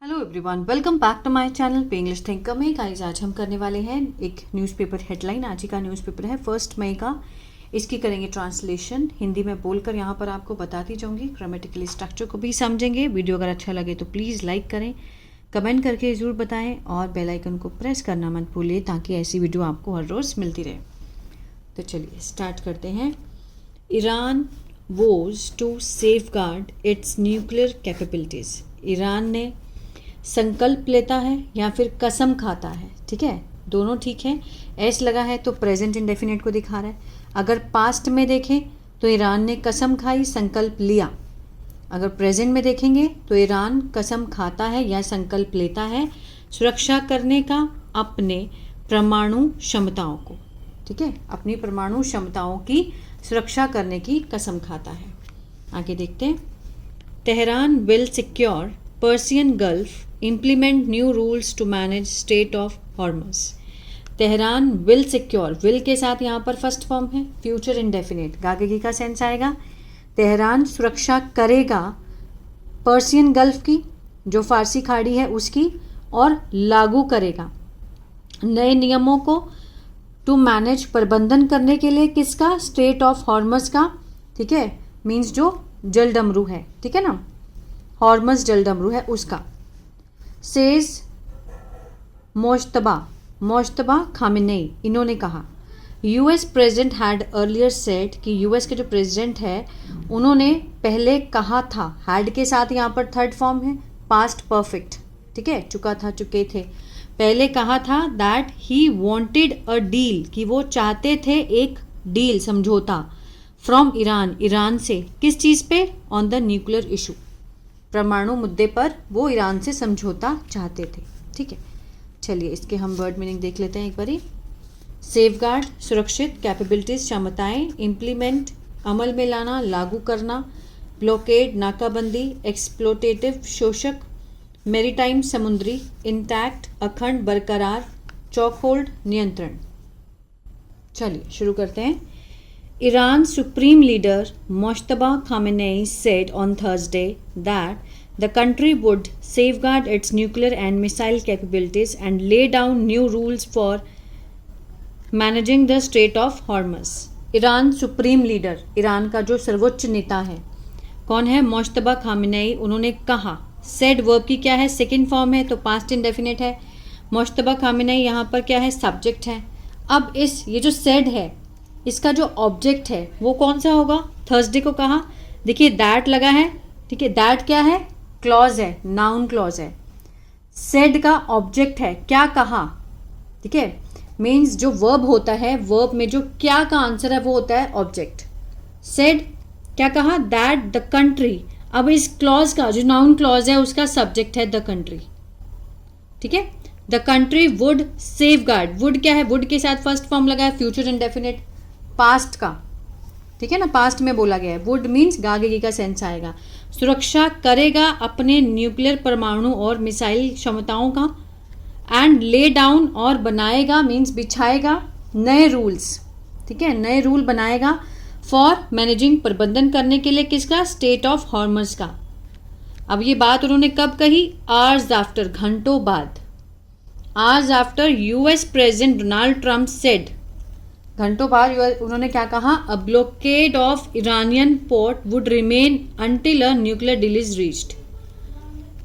Hello everyone, welcome back to my channel पे English Thinker में। Guys, आज हम करने वाले हैं एक न्यूज़पेपर हेडलाइन। आज ही का न्यूज़पेपर है 1 मई का। इसकी करेंगे ट्रांसलेशन, हिंदी में बोलकर यहाँ पर आपको बताती जाऊँगी। ग्रामेटिकली स्ट्रक्चर को भी समझेंगे। वीडियो अगर अच्छा लगे तो प्लीज़ लाइक करें, कमेंट करके ज़रूर बताएं और बेल आइकन को प्रेस करना मत भूलिए ताकि ऐसी वीडियो आपको हर रोज़ मिलती रहे। तो चलिए स्टार्ट करते हैं। Iran was to safeguard its nuclear capabilities. Iran ने संकल्प लेता है या फिर कसम खाता है, ठीक है, दोनों ठीक है। एस लगा है तो प्रेजेंट इंडेफिनिट को दिखा रहा है। अगर पास्ट में देखें तो ईरान ने कसम खाई, संकल्प लिया। अगर प्रेजेंट में देखेंगे तो ईरान कसम खाता है या संकल्प लेता है सुरक्षा करने का अपने परमाणु क्षमताओं को, ठीक है, अपनी परमाणु क्षमताओं की सुरक्षा करने की कसम खाता है। आगे देखते हैं। Tehran will secure Persian gulf implement new rules to manage state of Hormuz। Tehran will secure, will के साथ यहाँ पर फर्स्ट फॉर्म है, फ्यूचर इंडेफिनिट, गागेगी का सेंस आएगा। तेहरान सुरक्षा करेगा पर्सियन गल्फ की, जो फारसी खाड़ी है उसकी, और लागू करेगा नए नियमों को टू मैनेज, प्रबंधन करने के लिए किसका, स्टेट ऑफ हॉर्मस का, ठीक है, मीन्स जो जलडमरू है, ठीक है ना, हॉर्मस जलडमरू है उसका। सेज मोश्तबा खामेनेई, इन्होंने कहा। US president had earlier said कि यूएस के जो प्रेसिडेंट है उन्होंने पहले कहा था, हैड के साथ यहाँ पर थर्ड फॉर्म है, पास्ट परफेक्ट, ठीक है, चुका था, चुके थे। पहले कहा था that he wanted a deal, कि वो चाहते थे एक डील, समझौता, फ्रॉम ईरान, ईरान से, किस चीज़ पे, ऑन द न्यूक्लियर इशू, परमाणु मुद्दे पर वो ईरान से समझौता चाहते थे, ठीक है। चलिए इसके हम वर्ड मीनिंग देख लेते हैं एक बारी। सेफगार्ड सुरक्षित, कैपेबिलिटीज क्षमताएं, इम्प्लीमेंट अमल में लाना, लागू करना, ब्लॉकेड नाकाबंदी, एक्सप्लोटेटिव शोषक, मैरीटाइम समुद्री, इंटैक्ट अखंड बरकरार, चॉकहोल्ड नियंत्रण। चलिए शुरू करते हैं। Iran's supreme leader Mojtaba Khamenei said on Thursday that the country would safeguard its nuclear and missile capabilities and lay down new rules for managing the Strait of Hormuz। Iran supreme leader, Iran का जो सर्वोच्च नेता है, कौन है, मोश्तबा Khamenei, उन्होंने कहा। Said verb की क्या है, सेकंड फॉर्म है तो पास्ट इंडेफिनिट है। मोश्तबा खामेनेई यहाँ पर क्या है, सब्जेक्ट है। अब ये जो सेड है इसका जो ऑब्जेक्ट है वो कौन सा होगा, थर्सडे को कहा। देखिए दैट लगा है, ठीक है, दैट क्या है, क्लॉज है, नाउन क्लॉज है। सेड का ऑब्जेक्ट है, क्या कहा, ठीक है, मीन्स जो वर्ब होता है, वर्ब में जो क्या का आंसर है वो होता है ऑब्जेक्ट। सेड क्या कहा, दैट द कंट्री, अब इस क्लॉज का जो नाउन क्लॉज है उसका सब्जेक्ट है द कंट्री, ठीक है। The country would safeguard, would क्या है, वुड के साथ फर्स्ट फॉर्म लगा है, फ्यूचर इंडेफिनिट, पास्ट का, ठीक है ना, पास्ट में बोला गया है। वुड मीन्स गागेगी का सेंस आएगा। सुरक्षा करेगा अपने न्यूक्लियर परमाणु और मिसाइल क्षमताओं का, एंड ले डाउन, और बनाएगा मीन्स बिछाएगा नए रूल्स, ठीक है, नए रूल बनाएगा फॉर मैनेजिंग, प्रबंधन करने के लिए किसका, स्टेट ऑफ हॉर्मस का। अब ये बात उन्होंने कब कही, आवर्स आफ्टर, घंटों बाद, hours after US President Donald Trump said, घंटों बाद उन्होंने क्या कहा, a blockade of Iranian port would remain until a nuclear deal is reached.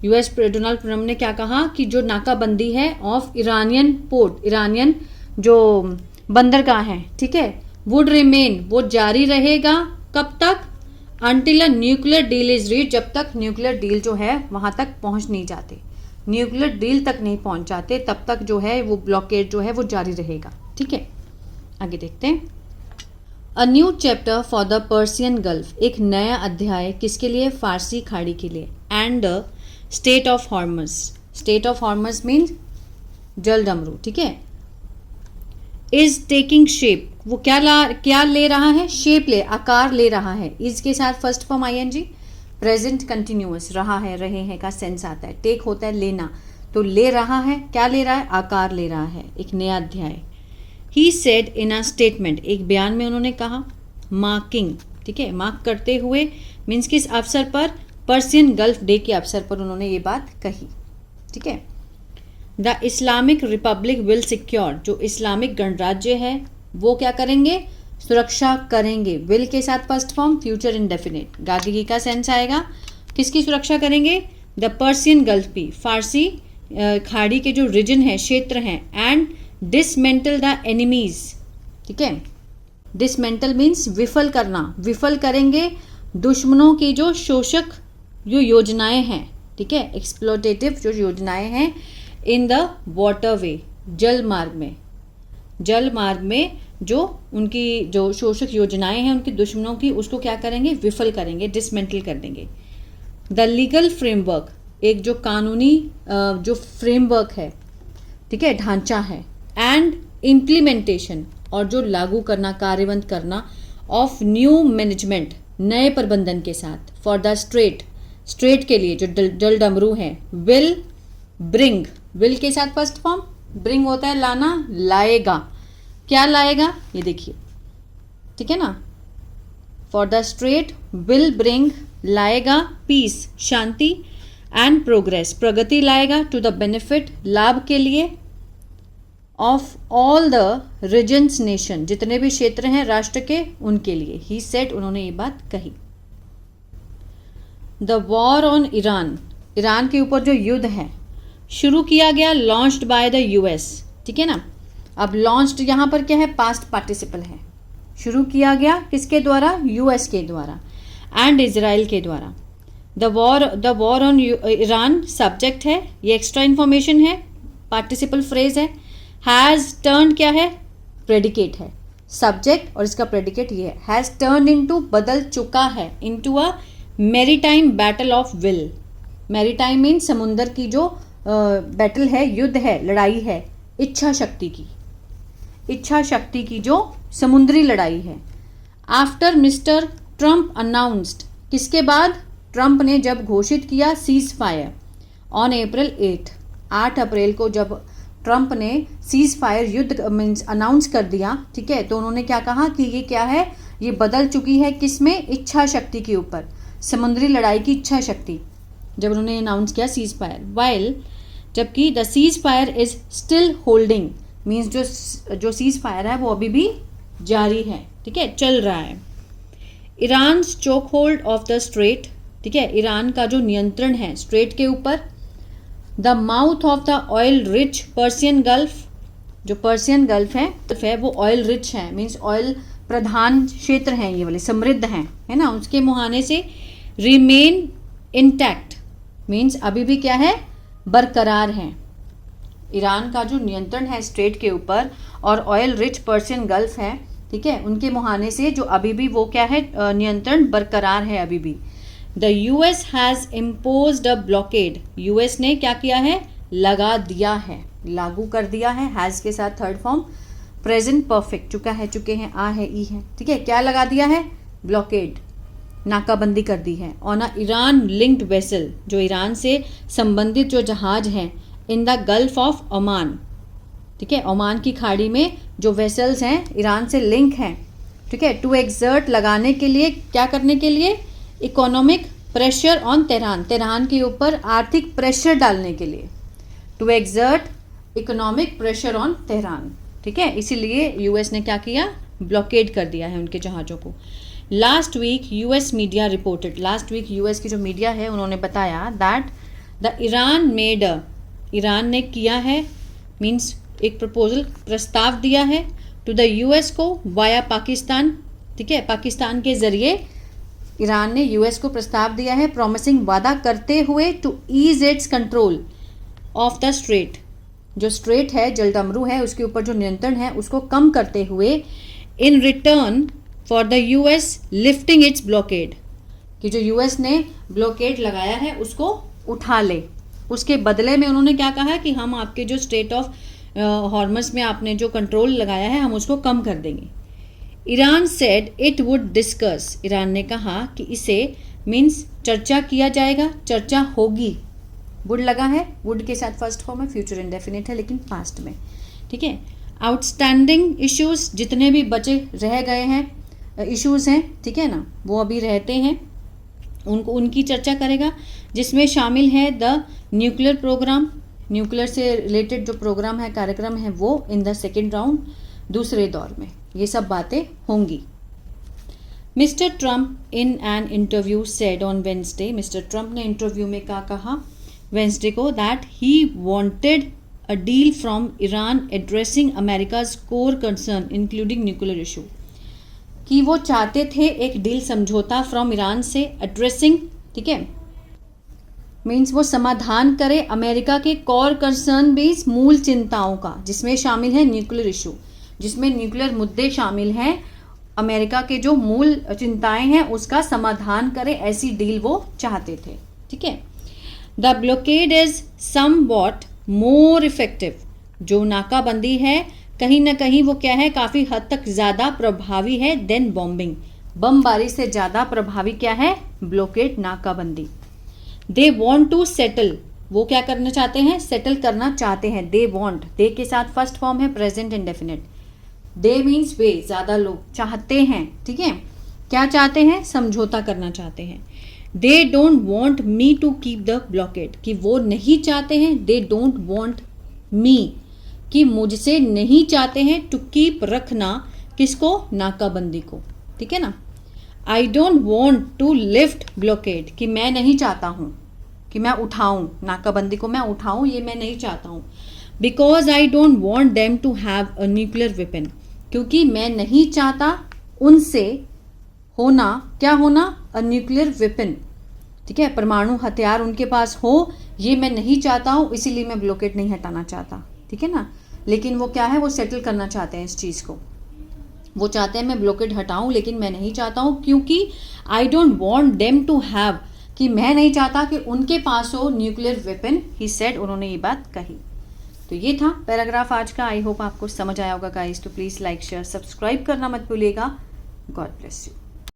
US Donald Trump ने क्या कहा कि जो नाकाबंदी है ऑफ ईरानियन पोर्ट, ईरानियन जो बंदरगाह है, ठीक है, वुड रिमेन, वो जारी रहेगा, कब तक, until a nuclear deal is reach, जब तक न्यूक्लियर डील जो है वहां तक पहुंच नहीं जाते, न्यूक्लियर डील तक नहीं पहुंच जाते, तब तक जो है वो ब्लॉकेड जो है वो जारी रहेगा, ठीक है। आगे देखते हैं। A new chapter for the Persian Gulf, एक नया अध्याय किसके लिए, फारसी खाड़ी के लिए, and the strait of Hormuz, strait of Hormuz means जलडमरू, ठीक है, इज टेकिंग शेप, वो क्या ले रहा है, शेप ले, आकार ले रहा है। इज के साथ first form ING, present continuous, रहा है, रहे हैं का सेंस आता है। टेक होता है लेना, तो ले रहा है, क्या ले रहा है, आकार ले रहा है, एक नया अध्याय। He said in a statement, एक बयान में उन्होंने कहा, मार्किंग, ठीक है, मार्क करते हुए मीन्स किस अवसर पर, पर्सियन गल्फ डे के अवसर पर उन्होंने ये बात कही। ठीक है। The Islamic Republic will secure, जो इस्लामिक गणराज्य है वो क्या करेंगे, सुरक्षा करेंगे। विल के साथ first form future indefinite, Gargi का सेंस आएगा। किसकी सुरक्षा करेंगे, द पर्सियन गल्फ भी, फारसी खाड़ी के जो रीजन है, क्षेत्र हैं, एंड डिसमेंटल द एनिमीज, ठीक है। डिसमेंटल मीन्स विफल करना, विफल करेंगे दुश्मनों की जो शोषक जो योजनाएं हैं, ठीक है, एक्सप्लोटेटिव जो योजनाएं हैं, इन द वाटरवे, जल मार्ग में जो उनकी जो शोषक योजनाएं हैं उनकी दुश्मनों की, उसको क्या करेंगे, विफल करेंगे, डिसमेंटल कर देंगे। द लीगल फ्रेमवर्क, एक जो कानूनी जो फ्रेमवर्क है, ठीक है, ढांचा है, एंड इम्प्लीमेंटेशन, और जो लागू करना, कार्यान्वित करना, ऑफ न्यू मैनेजमेंट, नए प्रबंधन के साथ, फॉर द स्ट्रेट के लिए जो जल डमरू है, विल ब्रिंग, विल के साथ फर्स्ट फॉर्म, ब्रिंग होता है लाना, लाएगा, क्या लाएगा ये देखिए, ठीक है ना, for the strait will bring, लाएगा पीस, शांति, एंड प्रोग्रेस, प्रगति लाएगा, टू द बेनिफिट, लाभ के लिए, of all the regions nation, जितने भी क्षेत्र हैं राष्ट्र के, उनके लिए। ही सेड, उन्होंने ये बात कही। The war on Iran, Iran के ऊपर जो युद्ध है शुरू किया गया, लॉन्च्ड बाय द यूएस, ठीक है ना। अब लॉन्च्ड यहाँ पर क्या है, पास्ट पार्टिसिपल है, शुरू किया गया किसके द्वारा, यूएस के द्वारा, एंड इजराइल के द्वारा। The war on Iran subject है, ये एक्स्ट्रा इन्फॉर्मेशन है, पार्टिसिपल फ्रेज है। हैज़ टर्न क्या है, प्रेडिकेट है, सब्जेक्ट और इसका प्रेडिकेट ये है। हैज़ टर्न इनटू, बदल चुका है, into a maritime battle of will, maritime mean समुंदर की जो बैटल है, युद्ध है, लड़ाई है, इच्छा शक्ति की जो समुद्री लड़ाई है। आफ्टर मिस्टर ट्रंप अनाउंस्ड, किसके बाद, ट्रंप ने जब घोषित किया सीज फायर ऑन अप्रैल 8 अप्रैल को जब ट्रंप ने सीज फायर युद्ध मीन्स अनाउंस कर दिया, ठीक है, तो उन्होंने क्या कहा कि ये क्या है, ये बदल चुकी है किसमें, इच्छा शक्ति के ऊपर, समुद्री लड़ाई की इच्छा शक्ति, जब उन्होंने अनाउंस किया सीज फायर। वाइल, जबकि the cease fire is still holding, means जो सीज फायर है वो अभी भी जारी है, ठीक है, चल रहा है। Iran chokehold of the strait, ठीक है, ईरान का जो नियंत्रण है स्ट्रेट के ऊपर। The mouth of the oil rich Persian gulf, जो पर्सियन गल्फ है वो ऑयल रिच है, मीन्स ऑयल प्रधान क्षेत्र हैं, ये वाले समृद्ध हैं, है ना, उसके मुहाने से। रिमेन इंटैक्ट मीन्स अभी भी क्या है, बरकरार हैं। ईरान का जो नियंत्रण है स्ट्रेट के ऊपर और ऑयल रिच पर्सियन गल्फ है, ठीक है, उनके मुहाने से जो अभी भी वो क्या है, नियंत्रण बरकरार है अभी भी। The US has imposed a blockade, US ने क्या किया है, लगा दिया है, लागू कर दिया है, हैज़ के साथ थर्ड फॉर्म, प्रेजेंट परफेक्ट, चुका है, चुके हैं, आ है, ई है, ठीक है, क्या लगा दिया है, ब्लॉकेड, नाकाबंदी कर दी है। On a Iran linked vessel, जो ईरान से संबंधित जो जहाज हैं, in the gulf of Oman, ठीक है, ओमान की खाड़ी में जो वेसल्स हैं ईरान से लिंक हैं, ठीक है। टू एक्सर्ट, लगाने के लिए, क्या करने के लिए, economic pressure on Tehran, Tehran के ऊपर आर्थिक प्रेशर डालने के लिए, to exert economic pressure on Tehran, ठीक है, इसीलिए यूएस ने क्या किया, ब्लॉकेड कर दिया है उनके जहाज़ों को। Last week US media reported, last week US की जो मीडिया है उन्होंने बताया that the Iran made, Iran ने किया है, मीन्स एक प्रपोजल, प्रस्ताव दिया है, टू द यूएस को वाया पाकिस्तान, ठीक है, पाकिस्तान के ज़रिए ईरान ने यूएस को प्रस्ताव दिया है, प्रॉमिसिंग, वादा करते हुए, to ease its control of the strait, जो स्ट्रेट है, जलडमरू है, उसके ऊपर जो नियंत्रण है उसको कम करते हुए, in return for the US lifting it's blockade, कि जो यूएस ने ब्लॉकेड लगाया है उसको उठा ले, उसके बदले में उन्होंने क्या कहा कि हम आपके जो स्टेट ऑफ हॉर्मस में आपने जो कंट्रोल लगाया है हम उसको कम कर देंगे। Iran said it would discuss, Iran ने कहा कि इसे मीन्स चर्चा किया जाएगा, चर्चा होगी, वुड लगा है, वुड के साथ फर्स्ट फॉर्म है, फ्यूचर इंडेफिनिट है लेकिन पास्ट में, ठीक है। आउटस्टैंडिंग इश्यूज, जितने भी बचे रह गए हैं इश्यूज हैं, ठीक है ना, वो अभी रहते हैं, उनको उनकी चर्चा करेगा, जिसमें शामिल है द न्यूक्लियर प्रोग्राम, न्यूक्लियर से रिलेटेड जो प्रोग्राम है, कार्यक्रम है, वो इन द सेकेंड राउंड, दूसरे दौर में ये सब बातें होंगी। Mister Trump in an interview said on Wednesday, mister Trump ने इंटरव्यू में क्या कहा वेंसडे को, that he wanted a deal from Iran addressing America's core concern including nuclear issue, कि वो चाहते थे एक डील, समझौता फ्रॉम ईरान से एड्रेसिंग, ठीक है, मीन्स वो समाधान करे अमेरिका के कोर कंसर्न बेस, मूल चिंताओं का, जिसमें शामिल है न्यूक्लियर इशू, जिसमें न्यूक्लियर मुद्दे शामिल हैं, अमेरिका के जो मूल चिंताएं हैं उसका समाधान करे, ऐसी डील वो चाहते थे, ठीक है। The blockade is somewhat more effective, जो नाकाबंदी है कहीं ना कहीं वो क्या है, काफ़ी हद तक ज़्यादा प्रभावी है देन बॉम्बिंग, बमबारी से ज़्यादा प्रभावी क्या है, ब्लॉकेड, नाकाबंदी। दे वॉन्ट टू सेटल, वो क्या करना चाहते हैं, सेटल करना चाहते हैं। दे वॉन्ट, दे के साथ फर्स्ट फॉर्म है प्रेजेंट इंडेफिनिट, दे मीन्स वे, ज़्यादा लोग चाहते हैं, ठीक है, क्या चाहते हैं, समझौता करना चाहते हैं। They don't want me to keep the blockade, कि वो नहीं चाहते हैं, दे डोंट वॉन्ट मी, कि मुझसे नहीं चाहते हैं, टू कीप, रखना, किसको, नाकाबंदी को, ठीक है ना। I don't want to lift blockade, कि मैं नहीं चाहता हूँ कि मैं उठाऊँ, नाकाबंदी को मैं उठाऊँ, ये मैं नहीं चाहता हूँ। Because I don't want them to have a nuclear weapon, क्योंकि मैं नहीं चाहता उनसे होना, क्या होना, अ न्यूक्लियर वेपन, ठीक है, परमाणु हथियार उनके पास हो, ये मैं नहीं चाहता हूँ, इसीलिए मैं ब्लॉकेड नहीं हटाना चाहता, ठीक है ना। लेकिन वो क्या है, वो सेटल करना चाहते हैं इस चीज़ को, वो चाहते हैं मैं ब्लॉकेड हटाऊं, लेकिन मैं नहीं चाहता हूं, क्योंकि I don't want them to have, कि मैं नहीं चाहता कि उनके पास हो न्यूक्लियर वेपन, ही सेड, उन्होंने ये बात कही। तो ये था पैराग्राफ आज का। आई होप आपको समझ आया होगा गाइस। तो प्लीज़ लाइक, शेयर, सब्सक्राइब करना मत भूलिएगा। God bless you.